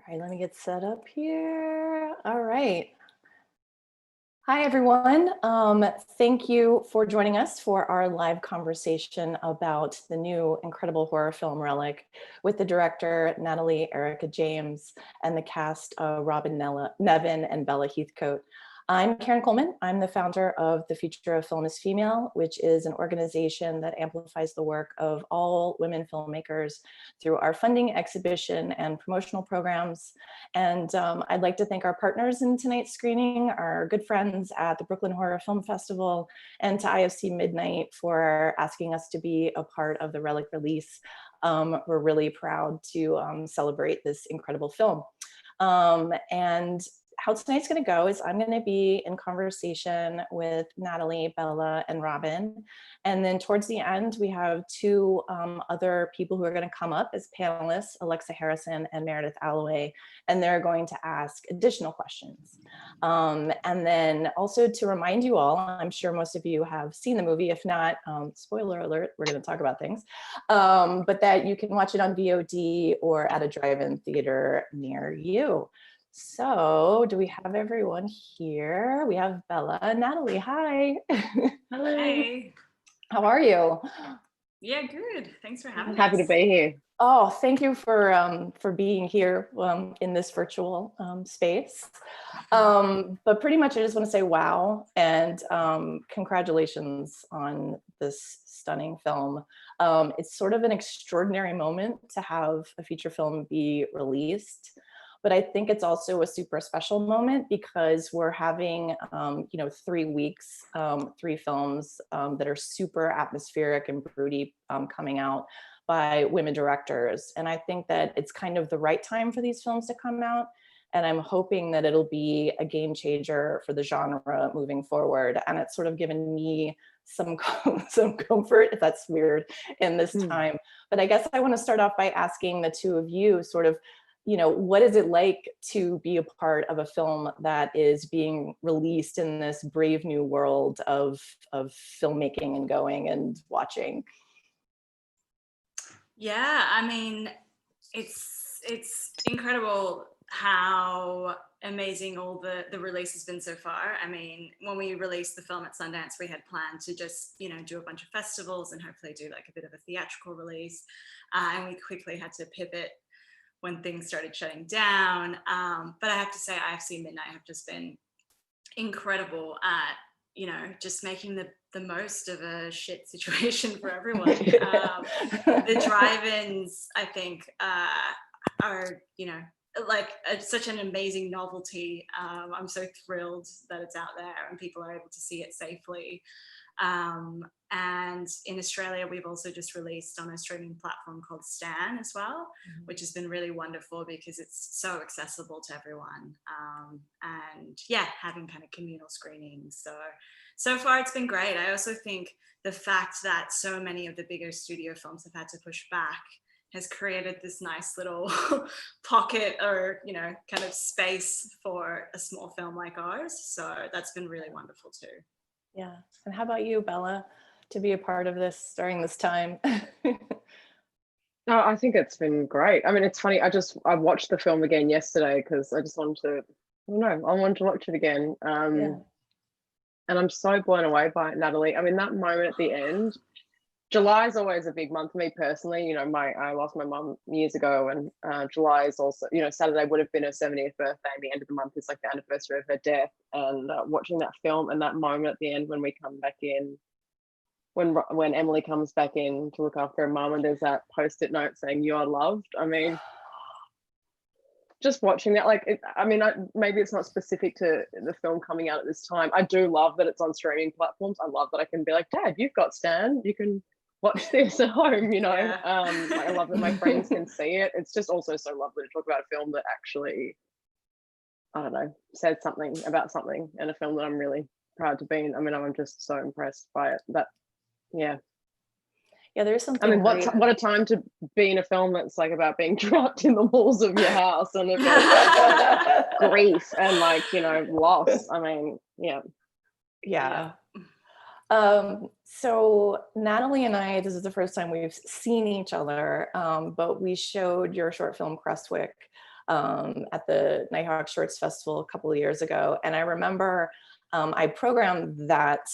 right, let me get set up here. All right. Hi, everyone. Thank you for joining us for our live conversation about the new incredible horror film Relic with the director, Natalie Erika James, and the cast, Robyn, Nevin, and Bella Heathcote. I'm Caryn Coleman. I'm the founder of The Future of Film is Female, which is an organization that amplifies the work of all women filmmakers through our funding, exhibition, and promotional programs. And I'd like to thank our partners in tonight's screening, our good friends at the Brooklyn Horror Film Festival, and to IFC Midnight for asking us to be a part of the Relic release. We're really proud to celebrate this incredible film. And how tonight's going to go is I'm going to be in conversation with Natalie, Bella, and Robyn. And then towards the end, we have two other people who are going to come up as panelists, Alexa Harrison and Meredith Alloway, and they're going to ask additional questions. And then also to remind you all, I'm sure most of you have seen the movie. If not, spoiler alert, we're going to talk about things, but that you can watch it on VOD or at a drive-in theater near you. So do we have everyone here? We have Bella and Natalie. Hi. Hello. Hey. How are you? Yeah, good. Thanks for having us. Happy to be here. Oh, thank you for being here in this virtual space. But pretty much I just want to say wow and congratulations on this stunning film. It's sort of an extraordinary moment to have a feature film be released. But I think it's also a super special moment because we're having, 3 weeks, 3 films that are super atmospheric and broody coming out by women directors. And I think that it's kind of the right time for these films to come out. And I'm hoping that it'll be a game changer for the genre moving forward. And it's sort of given me some comfort, if that's weird, in this time. But I guess I want to start off by asking the two of you sort of, what is it like to be a part of a film that is being released in this brave new world of filmmaking and going and watching? Yeah, I mean, it's incredible how amazing all the release has been so far. I mean, when we released the film at Sundance, we had planned to just, do a bunch of festivals and hopefully do like a bit of a theatrical release. And we quickly had to pivot when things started shutting down. But I have to say, IFC Midnight have just been incredible at, just making the most of a shit situation for everyone. The drive-ins, I think, are, such an amazing novelty. I'm so thrilled that it's out there and people are able to see it safely. And in Australia, we've also just released on a streaming platform called Stan as well, which has been really wonderful because it's so accessible to everyone. And yeah, having kind of communal screenings. So far it's been great. I also think the fact that so many of the bigger studio films have had to push back has created this nice little pocket or, kind of space for a small film like ours. So that's been really wonderful too. Yeah. And how about you, Bella, to be a part of this during this time? No, I think it's been great. I mean, it's funny. I watched the film again yesterday because I just wanted to, I wanted to watch it again. And I'm so blown away by it, Natalie. I mean, that moment at the end, July is always a big month for me personally. I lost my mum years ago, and July is also, Saturday would have been her 70th birthday, and the end of the month is like the anniversary of her death. And watching that film and that moment at the end when we come back in, when Emily comes back in to look after her mum, and there's that post-it note saying "You are loved." I mean, just watching that, maybe it's not specific to the film coming out at this time. I do love that it's on streaming platforms. I love that I can be like, Dad, you've got Stan. You can watch this at home, Yeah. I love that my friends can see it. It's just also so lovely to talk about a film that actually, I don't know, said something about something, and a film that I'm really proud to be in. I mean, I'm just so impressed by it. Yeah, there's something. I mean, what a time to be in a film that's like about being trapped in the walls of your house and about grief and loss. I mean, yeah. So Natalie and I, this is the first time we've seen each other, but we showed your short film Crestwick at the Nighthawk Shorts Festival a couple of years ago. And I remember I programmed that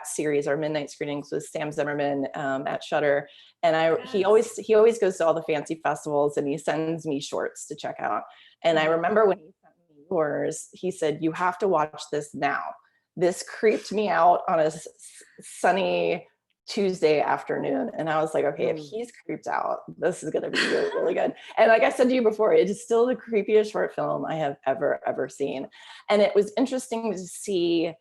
series, our midnight screenings with Sam Zimmerman at Shudder. And he always goes to all the fancy festivals and he sends me shorts to check out. And I remember when he sent me yours, he said, "You have to watch this now." This creeped me out on a sunny Tuesday afternoon. And I was like, okay, if he's creeped out, this is going to be really, really good. And like I said to you before, it is still the creepiest short film I have ever seen. And it was interesting to see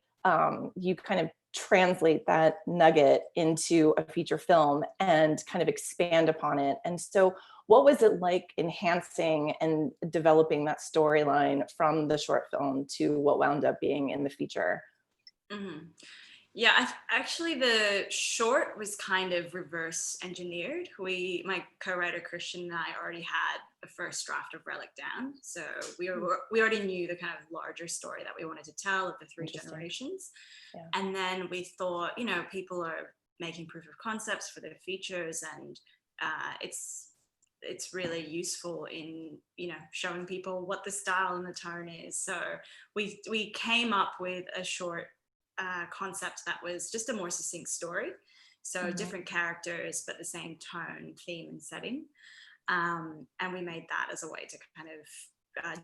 you kind of translate that nugget into a feature film and kind of expand upon it. And so what was it like enhancing and developing that storyline from the short film to what wound up being in the feature? Mm-hmm. Yeah, actually the short was kind of reverse engineered. My co-writer Christian and I already had a first draft of RELIC down. So we already knew the kind of larger story that we wanted to tell of the three generations. Yeah. And then we thought, people are making proof of concepts for their features, and it's really useful in, showing people what the style and the tone is. So we came up with a short concept that was just a more succinct story. So different characters, but the same tone, theme, and setting. And we made that as a way to kind of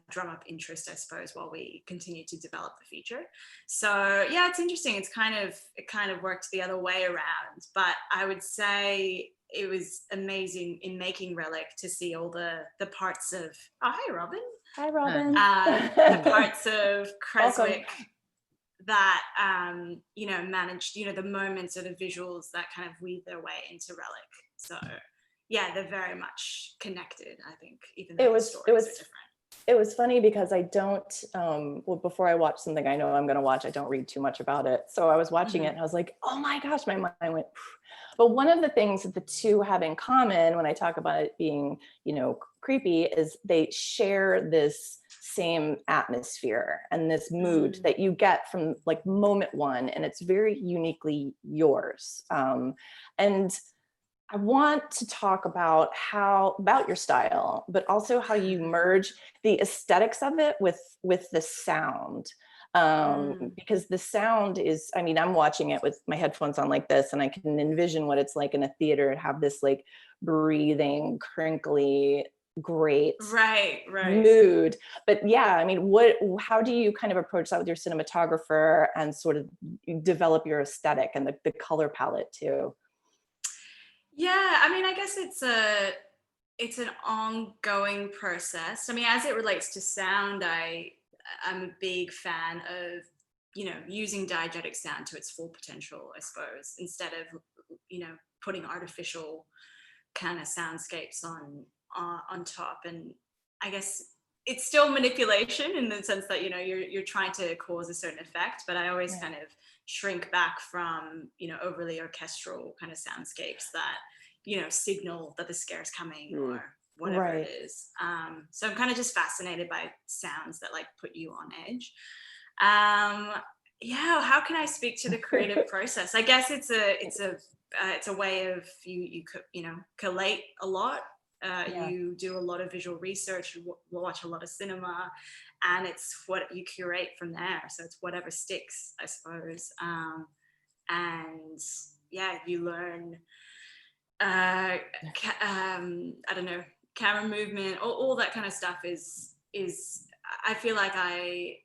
drum up interest, I suppose, while we continue to develop the feature. So yeah, it's interesting. It kind of worked the other way around. But I would say it was amazing in making RELIC to see all the parts of. Oh, hey, Robyn. Hi, Robyn. The parts of Creswick. Welcome. That managed the moments or the visuals that kind of weave their way into RELIC. So yeah, they're very much connected, I think, even though the stories are different. It was funny because I don't before I watch something I know I'm going to watch, I don't read too much about it. So I was watching it and I was like, oh my gosh, my mind went. But one of the things that the two have in common when I talk about it being creepy is they share this same atmosphere and this mood that you get from like moment one, and it's very uniquely yours. And I want to talk about about your style, but also how you merge the aesthetics of it with the sound. Because the sound is, I'm watching it with my headphones on like this, and I can envision what it's like in a theater and have this like breathing, crinkly, great right mood. But yeah, how do you kind of approach that with your cinematographer and sort of develop your aesthetic and the color palette too? Yeah, I guess it's an ongoing process. As it relates to sound, I'm a big fan of using diegetic sound to its full potential, I suppose, instead of putting artificial kind of soundscapes on top. And I guess it's still manipulation in the sense that you're trying to cause a certain effect, but I always kind of shrink back from overly orchestral kind of soundscapes that signal that the scare is coming or whatever it is. So I'm kind of just fascinated by sounds that like put you on edge. How can I speak to the creative process? I guess it's a way of you collate a lot. You do a lot of visual research, you watch a lot of cinema, and it's what you curate from there. So it's whatever sticks, I suppose. And yeah, you learn, I don't know, camera movement, all that kind of stuff is, I feel like I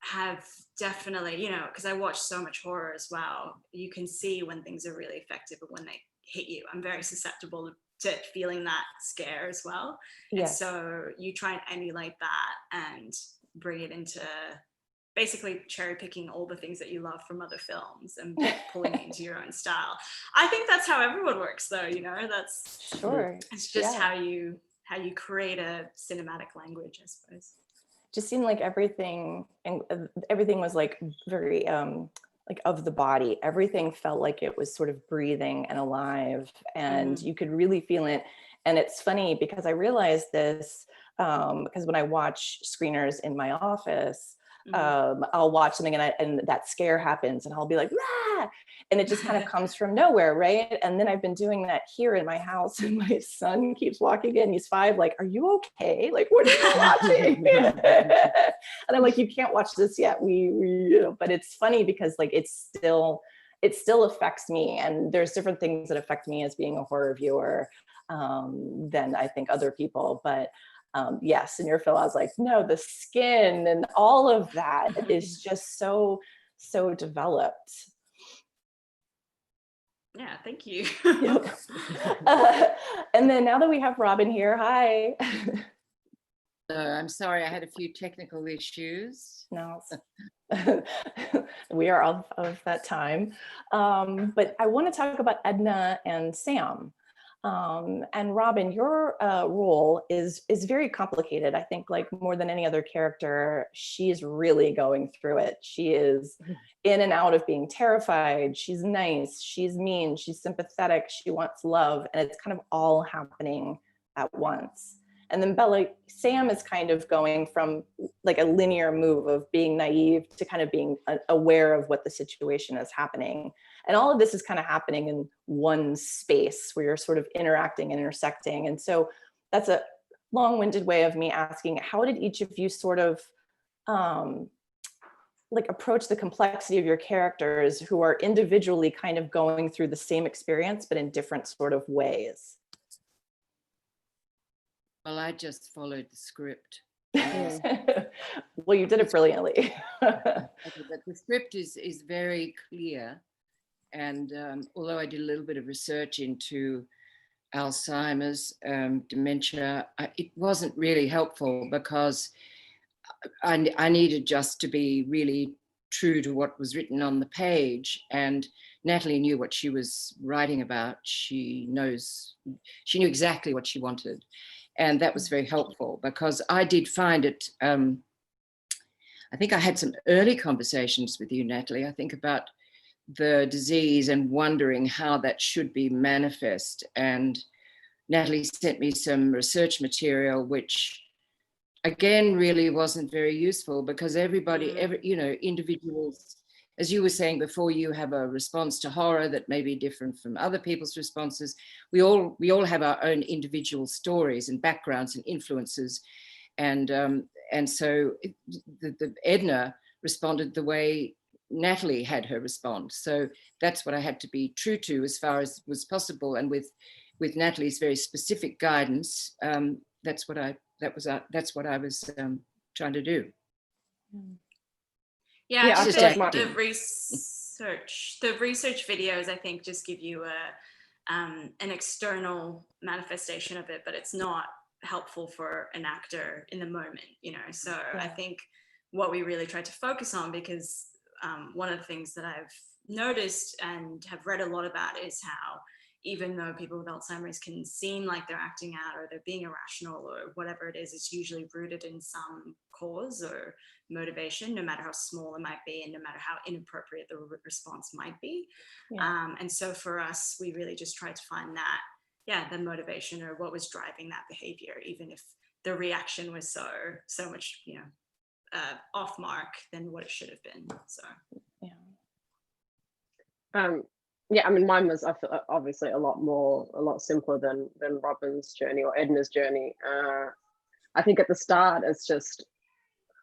have definitely, because I watch so much horror as well, you can see when things are really effective and when they hit you. I'm very susceptible to feeling that scare as well. Yes. And so you try and emulate that and bring it into basically cherry picking all the things that you love from other films and pulling it into your own style. I think that's how everyone works though, that's sure. It's just how you create a cinematic language, I suppose. Just seemed like everything was like very like of the body. Everything felt like it was sort of breathing and alive, and you could really feel it. And it's funny because I realized this because when I watch screeners in my office, I'll watch something and that scare happens and I'll be like, ah! And it just kind of comes from nowhere, right? And then I've been doing that here in my house, and my son keeps walking in. He's 5, like, are you okay? Like, what are you watching? And I'm like, you can't watch this yet. But it's funny because like it still affects me, and there's different things that affect me as being a horror viewer than I think other people. But yes, in your film, I was like, no, the skin and all of that is just so developed. Yeah, thank you. And then now that we have Robyn here, hi. I'm sorry, I had a few technical issues. No, we are of that time. But I want to talk about Edna and Sam. And Robyn, your role is very complicated. I think like more than any other character, she's really going through it. She is in and out of being terrified. She's nice, she's mean, she's sympathetic, she wants love, and it's kind of all happening at once. And then Sam is kind of going from like a linear move of being naive to kind of being aware of what the situation is happening. And all of this is kind of happening in one space where you're sort of interacting and intersecting. And so that's a long-winded way of me asking, how did each of you sort of like approach the complexity of your characters who are individually kind of going through the same experience, but in different sort of ways? Well, I just followed the script. Well, you did it brilliantly. But the script is very clear. And although I did a little bit of research into Alzheimer's, dementia, it wasn't really helpful because I needed just to be really true to what was written on the page. And Natalie knew what she was writing about. She knew exactly what she wanted. And that was very helpful because I did find it, I think I had some early conversations with you, Natalie, I think about the disease and wondering how that should be manifest. And Natalie sent me some research material, which again, really wasn't very useful because individuals, as you were saying before, you have a response to horror that may be different from other people's responses. We all have our own individual stories and backgrounds and influences. And so the Edna responded the way Natalie had her respond. So that's what I had to be true to as far as was possible. And with Natalie's very specific guidance, that's what I was trying to do. Yeah, I feel like the research videos, I think, just give you an external manifestation of it, but it's not helpful for an actor in the moment, So yeah. I think what we really try to focus on, because one of the things that I've noticed and have read a lot about is how even though people with Alzheimer's can seem like they're acting out or they're being irrational or whatever it is, it's usually rooted in some cause or motivation, no matter how small it might be and no matter how inappropriate the response might be. Yeah. And so for us, we really just try to find that, the motivation or what was driving that behavior, even if the reaction was so much, off mark than what it should have been. So, yeah, I mean, mine was obviously a lot simpler than Robyn's journey or Edna's journey. I think at the start, it's just,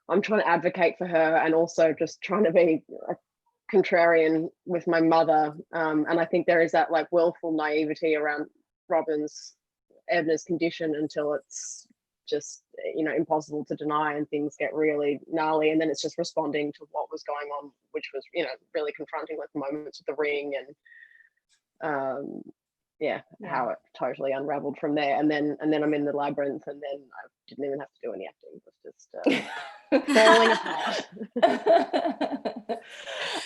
I'm trying to advocate for her and also just trying to be a contrarian with my mother. And I think there is that like willful naivety around Edna's condition until it's just, impossible to deny and things get really gnarly. And then it's just responding to what was going on, which was, really confronting, like moments with the ring and how it totally unraveled from there. And then I'm in the labyrinth, and then I didn't even have to do any acting. It was just falling apart.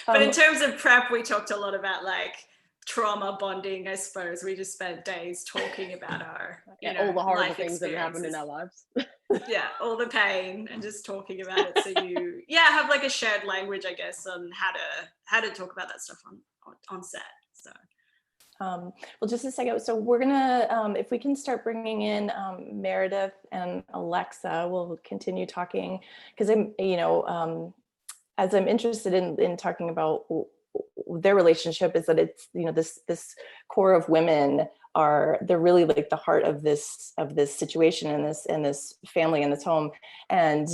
But in terms of prep, we talked a lot about like trauma bonding, I suppose. We just spent days talking about our all the horrible things that happened in our lives. All the pain, and just talking about it. So you have like a shared language, I guess, on how to talk about that stuff on set. So well, just a second. So we're gonna, if we can start bringing in Meredith and Alexa, we'll continue talking, because as I'm interested in talking about their relationship, is that it's, you know, this core of women they're really like the heart of this situation and this family and this home, and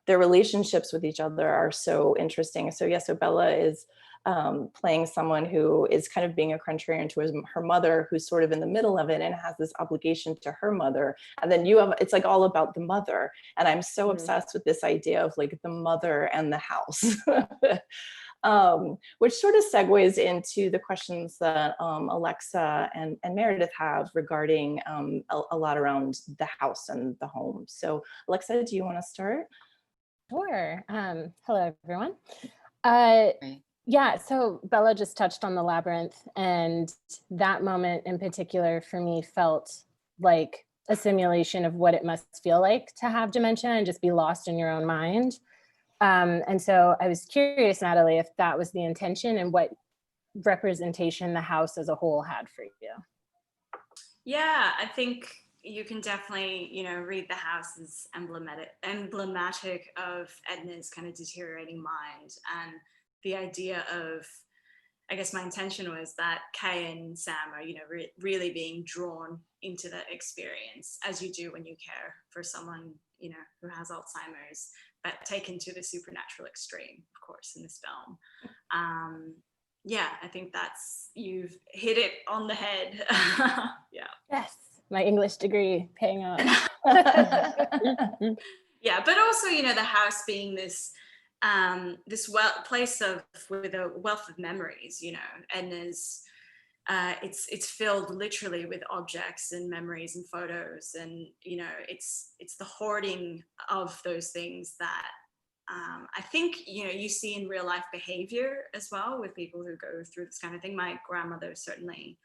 their relationships with each other are so interesting. So yeah, so Bella is playing someone who is kind of being a contrarian to her mother, who's sort of in the middle of it and has this obligation to her mother. And then it's like all about the mother. And I'm so obsessed with this idea of like the mother and the house, which sort of segues into the questions that Alexa and Meredith have regarding a lot around the house and the home. So Alexa, do you want to start? Sure. Hello, everyone. Yeah, so Bella just touched on the labyrinth, and that moment in particular for me felt like a simulation of what it must feel like to have dementia and just be lost in your own mind. And so I was curious, Natalie, if that was the intention and what representation the house as a whole had for you. Yeah, I think you can definitely, you know, read the house as emblematic of Edna's kind of deteriorating mind, and the idea of, I guess my intention was that Kay and Sam are, you know, really being drawn into that experience, as you do when you care for someone, you know, who has Alzheimer's, but taken to the supernatural extreme, of course, in this film. Yeah, I think you've hit it on the head. Yeah. Yes, my English degree paying off. Yeah, but also, you know, the house being this place with a wealth of memories. You know, Edna's it's filled literally with objects and memories and photos, and you know, it's the hoarding of those things that I think, you know, you see in real life behavior as well with people who go through this kind of thing. My grandmother certainly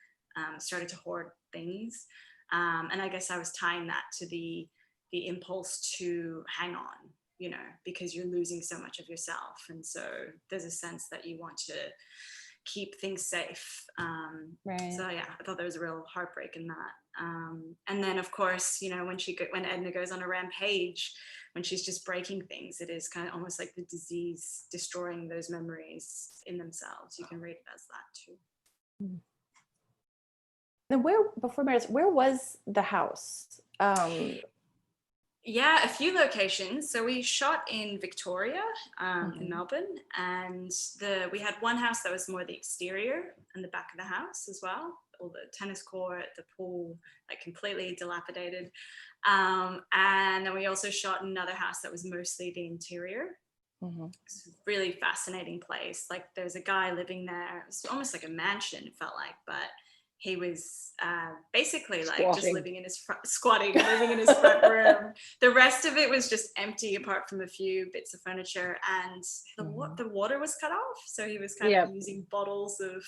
started to hoard things, and I guess I was tying that to the impulse to hang on, you know, because you're losing so much of yourself. And so there's a sense that you want to keep things safe. Right. So yeah, I thought there was a real heartbreak in that. And then of course, you know, when Edna goes on a rampage, when she's just breaking things, it is kind of almost like the disease destroying those memories in themselves. You can read it as that too. And before Meredith, where was the house? Yeah, a few locations. So we shot in Victoria, in Melbourne, and we had one house that was more the exterior and the back of the house as well. All the tennis court, the pool, like completely dilapidated. And then we also shot another house that was mostly the interior. It's a really fascinating place. Like there's a guy living there. It was almost like a mansion, it felt like, but he was basically like just living in his living in his front room. The rest of it was just empty apart from a few bits of furniture, and the water was cut off. So he was kind of using bottles of,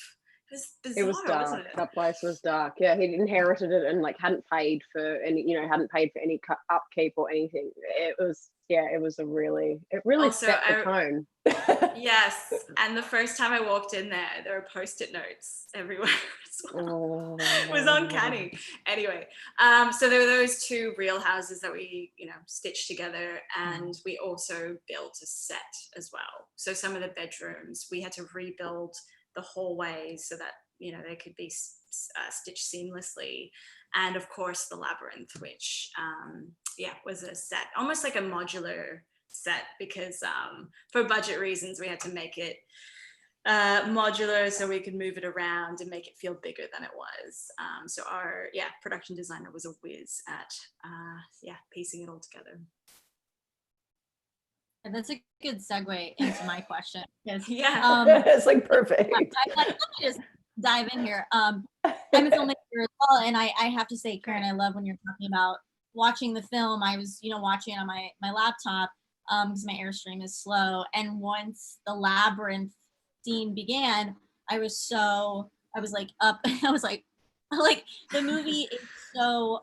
it was bizarre, it was dark. wasn't it? That place was dark. Yeah, he inherited it and like hadn't paid for any upkeep or anything. It was it really Also, set the tone. Yes, and the first time I walked in there were Post-it notes everywhere as well. It was uncanny. Anyway, so there were those two real houses that we, you know, stitched together, and we also built a set as well. So some of the bedrooms, we had to rebuild the hallways so that, you know, they could be stitched seamlessly. And of course the labyrinth, which was a set, almost like a modular set, because for budget reasons we had to make it modular so we could move it around and make it feel bigger than it was. So our production designer was a whiz at piecing it all together. And that's a good segue into my question. It's like perfect. Let me just dive in here. I'm a filmmaker as well, and I have to say, Caryn, I love when you're talking about watching the film. I was, watching it on my laptop because my Airstream is slow. And once the labyrinth scene began, I was like up. I was like the movie is so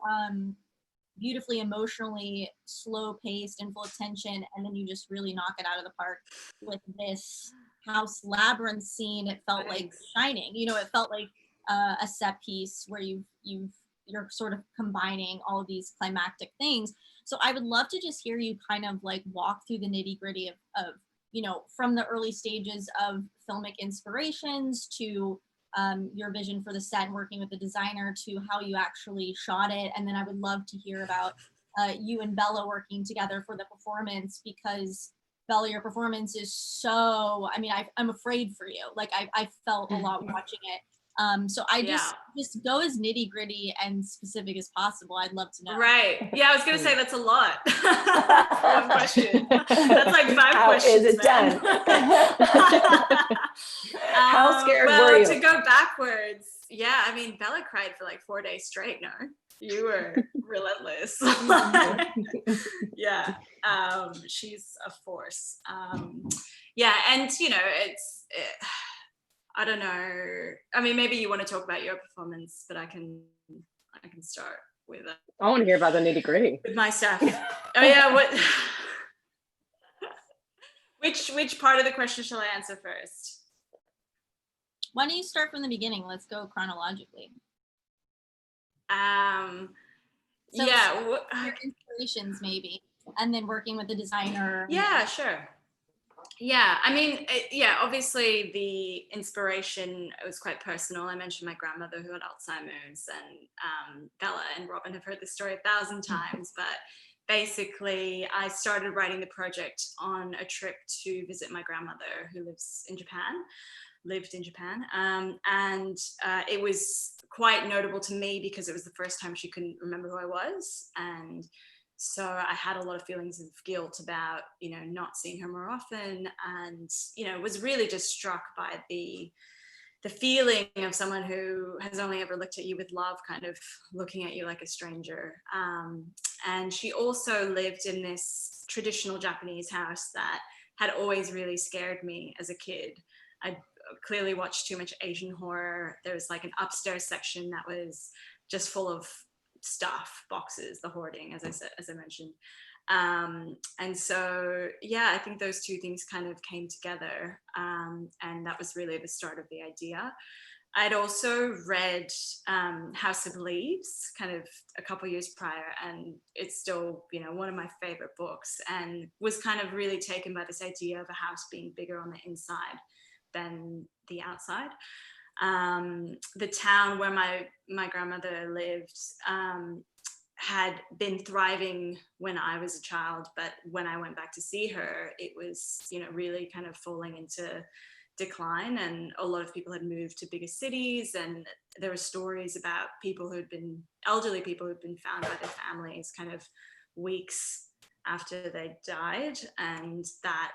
beautifully, emotionally slow paced and full of tension, and then you just really knock it out of the park with this house labyrinth scene. It felt like Shining. It felt like a set piece where you're sort of combining all of these climactic things. So I would love to just hear you kind of like walk through the nitty gritty of from the early stages of filmic inspirations to your vision for the set and working with the designer to how you actually shot it. And then I would love to hear about you and Bella working together for the performance, because Bella, your performance is so, I'm afraid for you. Like I felt a lot watching it. So I just go as nitty gritty and specific as possible. I'd love to know. Right. Yeah, I was going to say that's a lot. One question. That's like 5 How questions. is it done? How scared were you? To go backwards, yeah, I mean, Bella cried for like 4 days straight. No, you were relentless. Yeah, she's a force. Yeah, and I don't know. I mean, maybe you want to talk about your performance, but I can start with I want to hear about the nitty gritty. with my stuff. Oh yeah, what? Which part of the question shall I answer first? Why don't you start from the beginning? Let's go chronologically. So Yeah. your inspirations maybe, and then working with the designer. Yeah, sure. Yeah, I mean, obviously the inspiration was quite personal. I mentioned my grandmother who had Alzheimer's, and Bella and Robyn have heard this story 1,000 times, but basically I started writing the project on a trip to visit my grandmother who lived in Japan. And it was quite notable to me because it was the first time she couldn't remember who I was. And so I had a lot of feelings of guilt about, not seeing her more often, and, was really just struck by the feeling of someone who has only ever looked at you with love, kind of looking at you like a stranger. And she also lived in this traditional Japanese house that had always really scared me as a kid. I clearly watched too much Asian horror. There was like an upstairs section that was just full of stuff, boxes, the hoarding, as I mentioned. And so, yeah, I think those two things kind of came together. And that was really the start of the idea. I'd also read House of Leaves kind of a couple years prior, and it's still, one of my favorite books, and was kind of really taken by this idea of a house being bigger on the inside than the outside. The town where my grandmother lived had been thriving when I was a child, but when I went back to see her, it was, really kind of falling into decline, and a lot of people had moved to bigger cities, and there were stories about elderly people who'd been found by their families kind of weeks after they died, and that,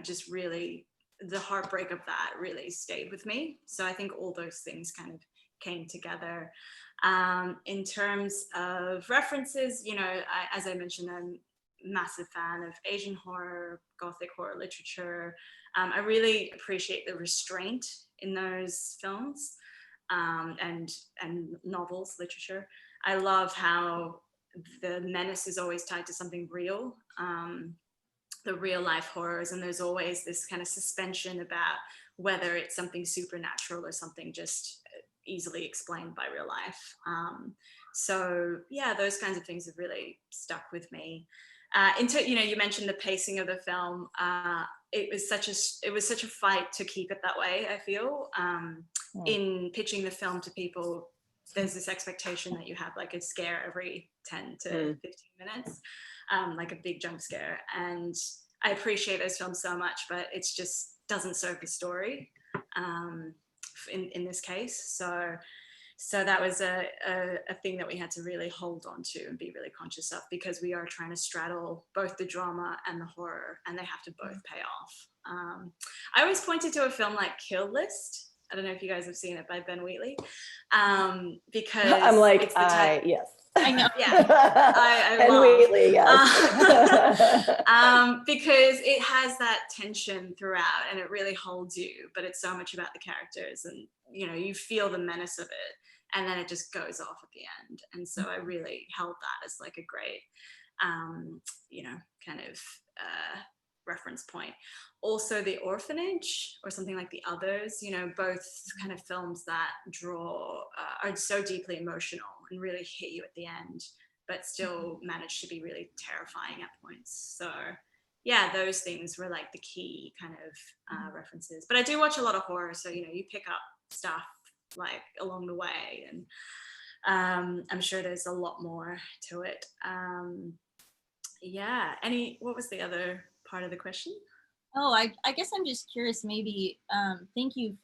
just really, the heartbreak of that really stayed with me. So I think all those things kind of came together. In terms of references, as I mentioned, I'm a massive fan of Asian horror, Gothic horror literature. I really appreciate the restraint in those films and novels, literature. I love how the menace is always tied to something real. The real life horrors, and there's always this kind of suspension about whether it's something supernatural or something just easily explained by real life. So yeah, those kinds of things have really stuck with me. You mentioned the pacing of the film. It was such a fight to keep it that way, I feel. In pitching the film to people, there's this expectation that you have like a scare every 10 to 15 minutes. Like a big jump scare, and I appreciate those films so much, but it's just doesn't serve the story in this case. So that was a thing that we had to really hold on to and be really conscious of, because we are trying to straddle both the drama and the horror, and they have to both pay off. I always pointed to a film like Kill List. I don't know if you guys have seen it, by Ben Wheatley, because I'm like, yes. I know. Yeah, I love Wheatley, yes. because it has that tension throughout, and it really holds you, but it's so much about the characters, and you feel the menace of it, and then it just goes off at the end. And so I really held that as like a great kind of reference point. Also The Orphanage, or something like The Others, both kind of films that are so deeply emotional and really hit you at the end, but still manage to be really terrifying at points. So yeah, those things were like the key kind of references. But I do watch a lot of horror, so you pick up stuff like along the way, and I'm sure there's a lot more to it. Yeah. What was the other part of the question? Oh, I guess I'm just curious, maybe, thank you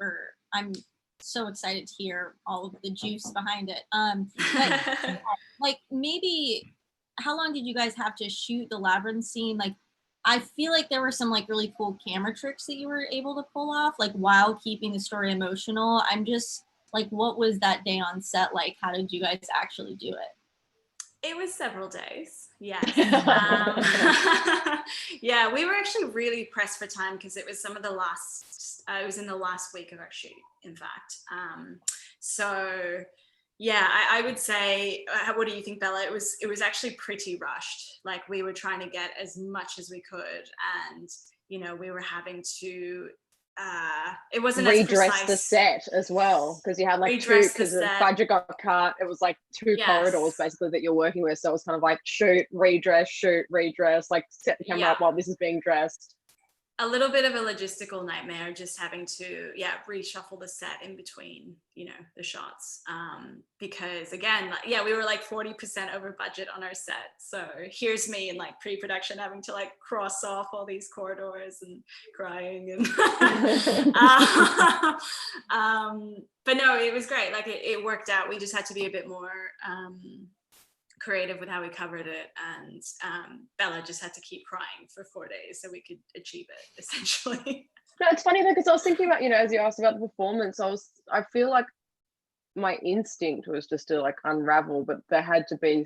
I'm so excited to hear all of the juice behind it. But like maybe how long did you guys have to shoot the labyrinth scene? Like, I feel like there were some like really cool camera tricks that you were able to pull off, like while keeping the story emotional. I'm just like, what was that day on set like? How did you guys actually do it? It was several days, yes. Yeah, we were actually really pressed for time because it was it was in the last week of our shoot, in fact. So yeah, I would say, what do you think, Bella? It was actually pretty rushed. Like, we were trying to get as much as we could, and we were having to it wasn't redress as precise. the set as well, because you had like two, because the budget got cut. It was like two corridors basically that you're working with, so it was kind of like shoot, redress, like set the camera up while this is being dressed. A little bit of a logistical nightmare, just having to reshuffle the set in between the shots, because again, we were like 40% over budget on our set. So here's me in like pre-production having to like cross off all these corridors and crying and but no, it was great. Like it worked out. We just had to be a bit more creative with how we covered it, and Bella just had to keep crying for 4 days so we could achieve it, essentially. No, it's funny though, because I was thinking about, as you asked about the performance, I feel like my instinct was just to like unravel, but there had to be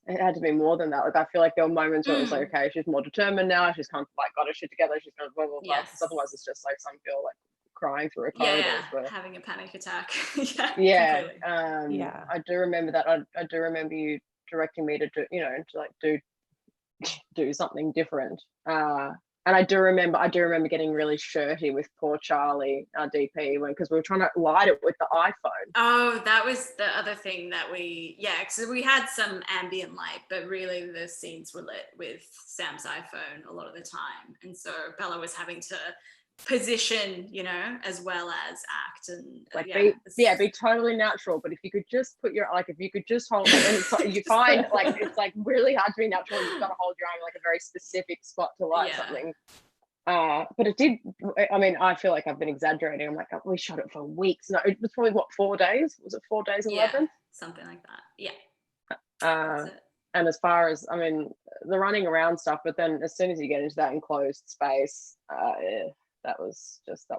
it had to be more than that. Like, I feel like there were moments where it was like, okay, she's more determined now, she's kind of like got her shit together, she's kind of blah blah blah. Because otherwise it's just like some girl like crying through a corridor, having a panic attack. I do remember that. I do remember you directing me to do, to like do something different, and I do remember getting really shirty with poor Charlie, our DP, because we were trying to light it with the iPhone. Oh, that was the other thing that so we had some ambient light, but really the scenes were lit with Sam's iPhone a lot of the time, and so Bella was having to position, as well as act, and like be totally natural. But if you could just put if you could just hold, and it's like, you find like it's like really hard to be natural. You've got to hold your own like a very specific spot to light something. But it did. I mean, I feel like I've been exaggerating. I'm like, oh, we shot it for weeks. No, it was probably 4 days. Was it 4 days in Lebanon? Something like that. Yeah. And as far as, I mean, the running around stuff, but then as soon as you get into that enclosed space, that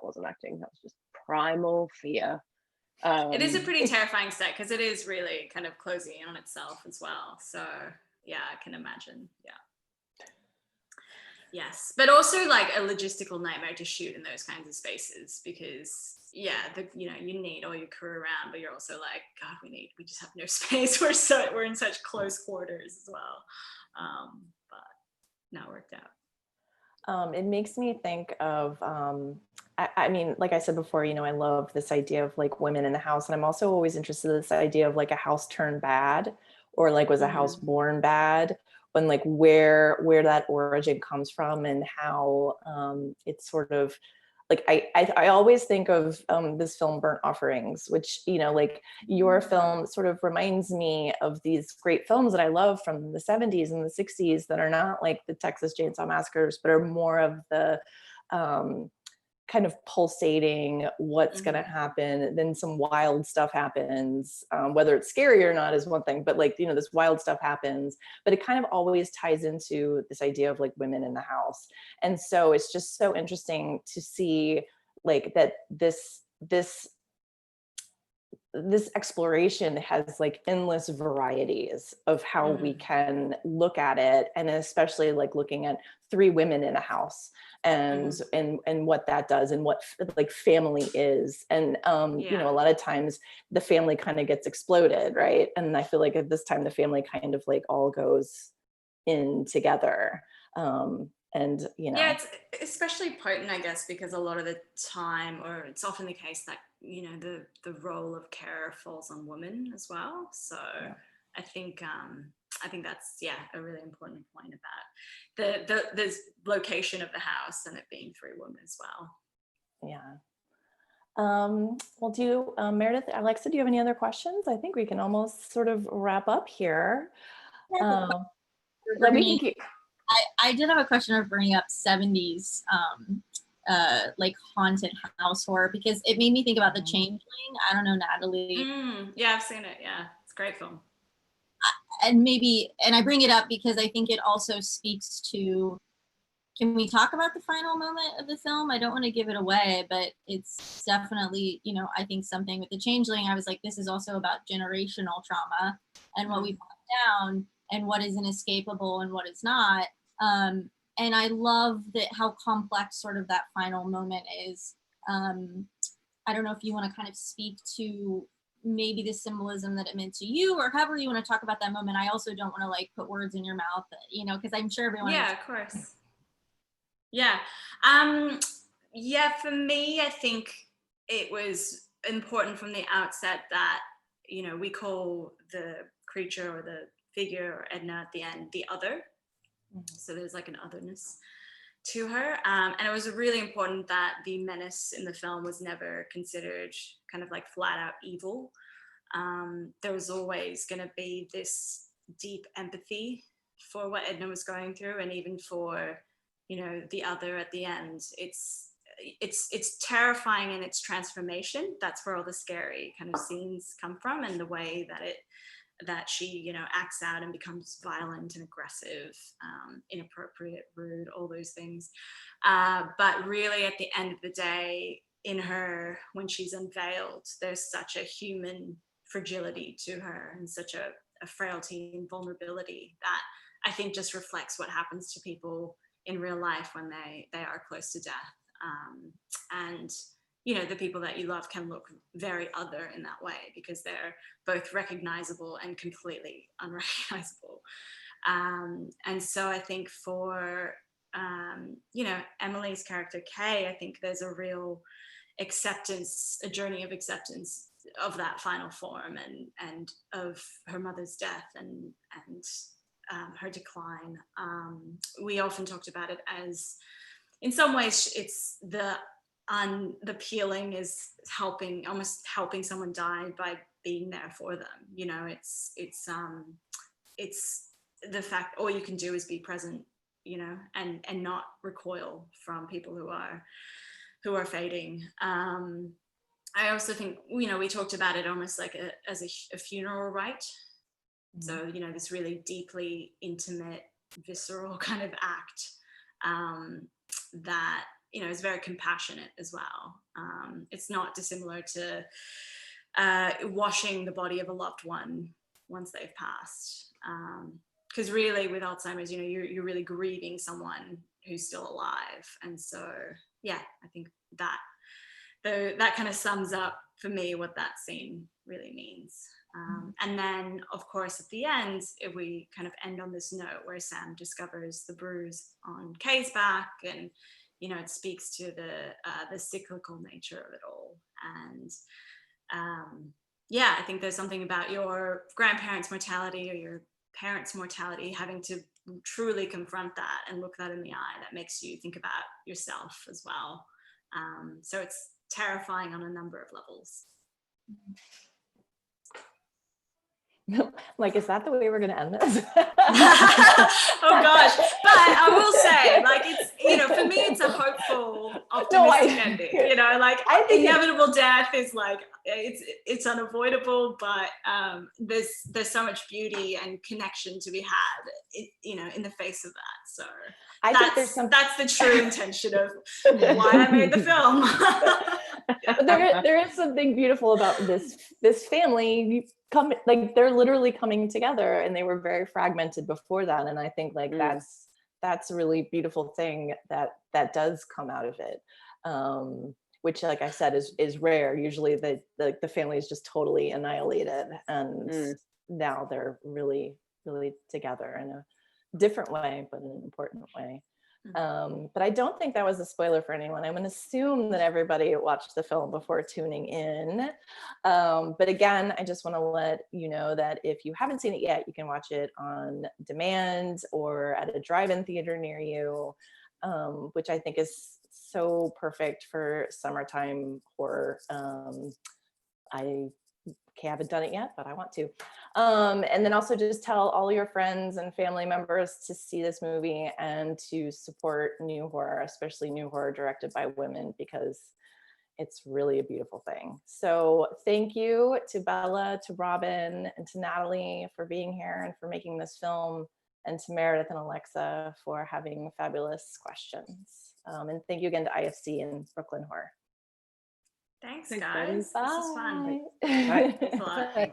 wasn't acting. That was just primal fear. It is a pretty terrifying set because it is really kind of closing in on itself as well. So yeah, I can imagine. Yeah. Yes, but also like a logistical nightmare to shoot in those kinds of spaces because you need all your crew around, but you're also like, God, we just have no space. We're in such close quarters as well. But no, it worked out. It makes me think of, I mean, like I said before, I love this idea of like women in the house. And I'm also always interested in this idea of like a house turned bad, or like was a house born bad, when like where that origin comes from and how it's sort of like, I always think of this film Burnt Offerings, which, like your film sort of reminds me of these great films that I love from the 70s and the 60s that are not like the Texas Chainsaw Massacres, but are more of the kind of pulsating what's going to happen, then some wild stuff happens, whether it's scary or not is one thing, but like, this wild stuff happens, but it kind of always ties into this idea of like women in the house. And so it's just so interesting to see like that this exploration has like endless varieties of how we can look at it, and especially like looking at 3 women in a house and what that does and what like family is, and a lot of times the family kind of gets exploded, right? And I feel like at this time the family kind of like all goes in together. And it's especially potent, I guess, because a lot of the time, or it's often the case that the role of carer falls on women as well. So I think I think that's, yeah, a really important point about the location of the house and it being 3 women as well. Yeah. Well, do you, Meredith, Alexa, do you have any other questions? I think we can almost sort of wrap up here. Like we can keep. I did have a question of bringing up 70s like haunted house horror, because it made me think about The Changeling. I don't know, Natalie. Yeah, I've seen it. Yeah, it's a great film. And I bring it up because I think it also speaks to, can we talk about the final moment of the film? I don't want to give it away, but it's definitely, you know, I think something with The Changeling, I was like, this is also about generational trauma and what we put down and what is inescapable and what is not. And I love that how complex sort of that final moment is. I don't know if you want to kind of speak to maybe the symbolism that it meant to you, or however you want to talk about that moment. I also don't want to like put words in your mouth, you know, because I'm sure everyone. Yeah, of course. Yeah. Yeah, for me, I think it was important from the outset that, you know, we call the creature or the figure or Edna at the end the other. So there's like an otherness to her. And it was really important that the menace in the film was never considered kind of like flat out evil. There was always going to be this deep empathy for what Edna was going through, and even for, you know, the other at the end. It's terrifying in its transformation. That's where all the scary kind of scenes come from, and the way that she, you know, acts out and becomes violent and aggressive, inappropriate, rude, all those things. But really at the end of the day, in her, when she's unveiled, there's such a human fragility to her and such a frailty and vulnerability that I think just reflects what happens to people in real life when they are close to death. And you know, the people that you love can look very other in that way because they're both recognizable and completely unrecognizable. And so I think for, you know, Emily's character, Kay, I think there's a real acceptance, a journey of acceptance of that final form and of her mother's death and her decline. We often talked about it as, in some ways, it's the peeling is almost helping someone die by being there for them. You know, it's the fact all you can do is be present, you know, and not recoil from people who are fading. I also think, you know, we talked about it almost like as a funeral rite. So, you know, this really deeply intimate, visceral kind of act that, you know, is very compassionate as well. It's not dissimilar to washing the body of a loved one once they've passed. Because really with Alzheimer's, you know, you're really grieving someone who's still alive. And so, yeah, I think that kind of sums up for me what that scene really means. And then, of course, at the end, if we kind of end on this note where Sam discovers the bruise on Kay's back, and you know, it speaks to the cyclical nature of it all. And yeah, I think there's something about your grandparents' mortality or your parents' mortality, having to truly confront that and look that in the eye, that makes you think about yourself as well. So it's terrifying on a number of levels. Like, is that the way we're going to end this? Oh gosh, but I will say, like, it's, you know, for me it's a hopeful, optimistic ending. You know, like, I think inevitable death is like, it's unavoidable, but there's so much beauty and connection to be had, you know, in the face of that. So I think that's the true intention of why I made the film. There is something beautiful about this family. Like, they're literally coming together, and they were very fragmented before that. And I think like that's a really beautiful thing that does come out of it. Which, like I said, is rare. Usually the family is just totally annihilated, and now they're really, really together in a different way, but in an important way. But I don't think that was a spoiler for anyone. I'm going to assume that everybody watched the film before tuning in. But again, I just want to let you know that if you haven't seen it yet, you can watch it on demand or at a drive-in theater near you, which I think is so perfect for summertime horror. I haven't done it yet, but I want to. And then also just tell all your friends and family members to see this movie and to support new horror, especially new horror directed by women, because it's really a beautiful thing. So thank you to Bella, to Robyn, and to Natalie for being here and for making this film, and to Meredith and Alexa for having fabulous questions. And thank you again to IFC and Brooklyn Horror. Thanks, Thanks, guys. buddy. This was fun. Bye. Thanks a lot. Bye.